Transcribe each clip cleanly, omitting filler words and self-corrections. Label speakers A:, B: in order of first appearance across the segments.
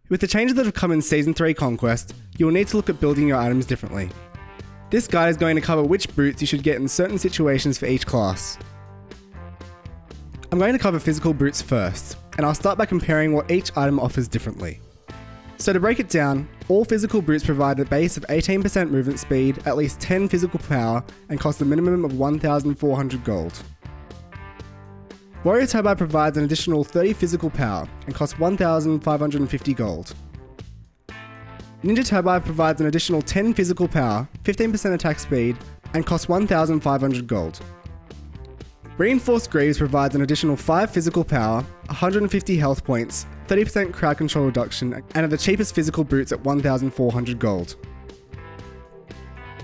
A: With the changes that have come in Season 3 Conquest, you will need to look at building your items differently. This guide is going to cover which boots you should get in certain situations for each class. I'm going to cover physical boots first, and I'll start by comparing what each item offers differently. So to break it down, all physical boots provide a base of 18% movement speed, at least 10 physical power, and cost a minimum of 1,400 gold. Warrior Tabi provides an additional 30 physical power and costs 1,550 gold. Ninja Tabi provides an additional 10 physical power, 15% attack speed, and costs 1,500 gold. Reinforced Greaves provides an additional 5 physical power, 150 health points, 30% crowd control reduction, and are the cheapest physical boots at 1,400 gold.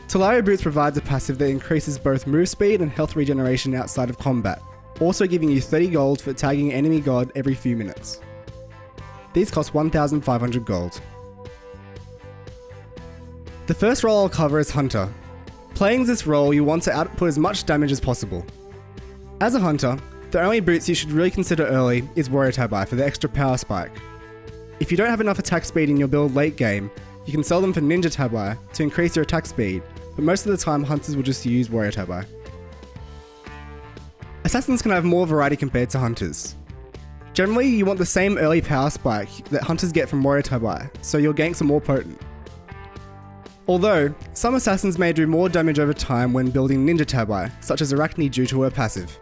A: Talaria Boots provides a passive that increases both move speed and health regeneration outside of combat, also giving you 30 gold for tagging enemy god every few minutes. These cost 1,500 gold. The first role I'll cover is Hunter. Playing this role, you want to output as much damage as possible. As a Hunter, the only boots you should really consider early is Warrior Tabi for the extra power spike. If you don't have enough attack speed in your build late game, you can sell them for Ninja Tabi to increase your attack speed, but most of the time Hunters will just use Warrior Tabi. Assassins can have more variety compared to Hunters. Generally, you want the same early power spike that Hunters get from Warrior Tabi, so your ganks are more potent. Although, some Assassins may do more damage over time when building Ninja Tabi, such as Arachne due to her passive.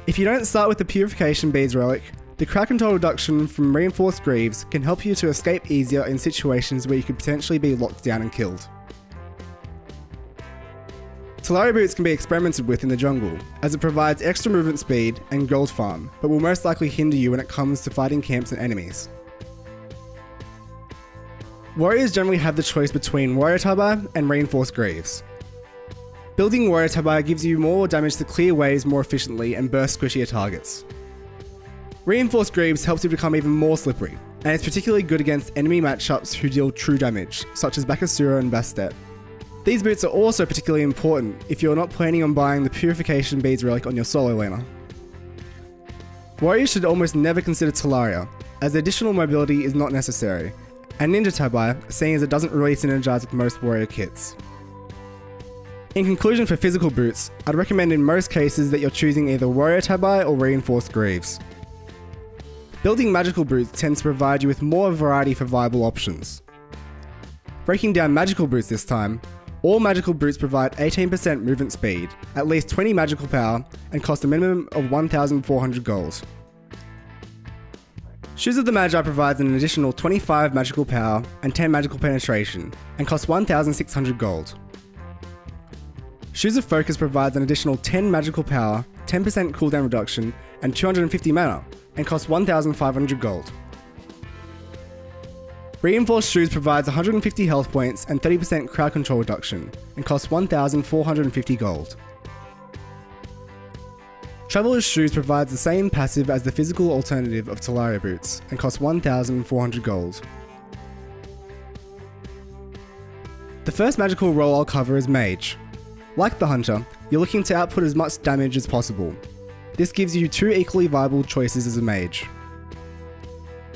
A: If you don't start with the Purification Beads relic, the crowd control reduction from Reinforced Greaves can help you to escape easier in situations where you could potentially be locked down and killed. Talaria Boots can be experimented with in the jungle, as it provides extra movement speed and gold farm, but will most likely hinder you when it comes to fighting camps and enemies. Warriors generally have the choice between Warrior Tabi and Reinforced Greaves. Building Warrior Tabi gives you more damage to clear waves more efficiently and burst squishier targets. Reinforced Greaves helps you become even more slippery, and it's particularly good against enemy matchups who deal true damage, such as Bakasura and Bastet. These boots are also particularly important if you're not planning on buying the Purification Beads relic on your solo laner. Warriors should almost never consider Talaria, as additional mobility is not necessary, and Ninja Tabi, seeing as it doesn't really synergize with most warrior kits. In conclusion for physical boots, I'd recommend in most cases that you're choosing either Warrior Tabi or Reinforced Greaves. Building magical boots tends to provide you with more variety for viable options. Breaking down magical boots this time, all magical boots provide 18% movement speed, at least 20 magical power, and cost a minimum of 1,400 gold. Shoes of the Magi provides an additional 25 magical power and 10 magical penetration, and costs 1,600 gold. Shoes of Focus provides an additional 10 magical power, 10% cooldown reduction, and 250 mana, and costs 1,500 gold. Reinforced Shoes provides 150 health points and 30% crowd control reduction, and costs 1,450 gold. Traveler's Shoes provides the same passive as the physical alternative of Talaria Boots, and costs 1,400 gold. The first magical role I'll cover is Mage. Like the Hunter, you're looking to output as much damage as possible. This gives you two equally viable choices as a Mage.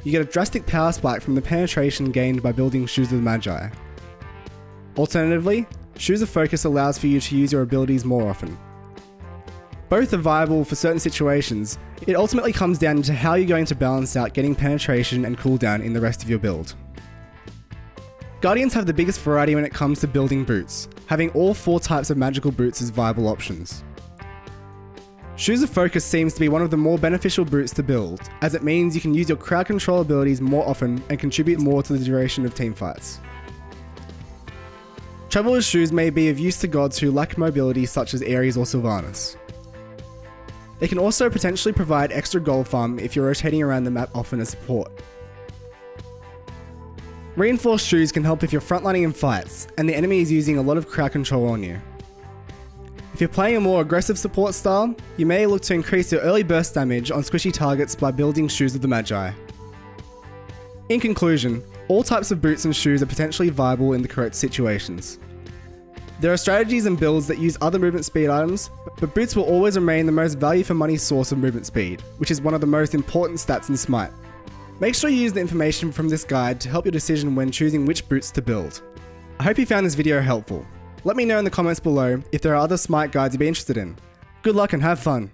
A: You get a drastic power spike from the penetration gained by building Shoes of the Magi. Alternatively, Shoes of Focus allows for you to use your abilities more often. Both are viable for certain situations. It ultimately comes down to how you're going to balance out getting penetration and cooldown in the rest of your build. Guardians have the biggest variety when it comes to building boots, having all 4 types of magical boots as viable options. Shoes of Focus seems to be one of the more beneficial boots to build, as it means you can use your crowd control abilities more often and contribute more to the duration of teamfights. Traveler's Shoes may be of use to gods who lack mobility such as Ares or Sylvanas. They can also potentially provide extra gold farm if you're rotating around the map often as support. Reinforced Shoes can help if you're frontlining in fights, and the enemy is using a lot of crowd control on you. If you're playing a more aggressive support style, you may look to increase your early burst damage on squishy targets by building Shoes of the Magi. In conclusion, all types of boots and shoes are potentially viable in the correct situations. There are strategies and builds that use other movement speed items, but boots will always remain the most value for money source of movement speed, which is one of the most important stats in SMITE. Make sure you use the information from this guide to help your decision when choosing which boots to build. I hope you found this video helpful. Let me know in the comments below if there are other SMITE guides you'd be interested in. Good luck and have fun!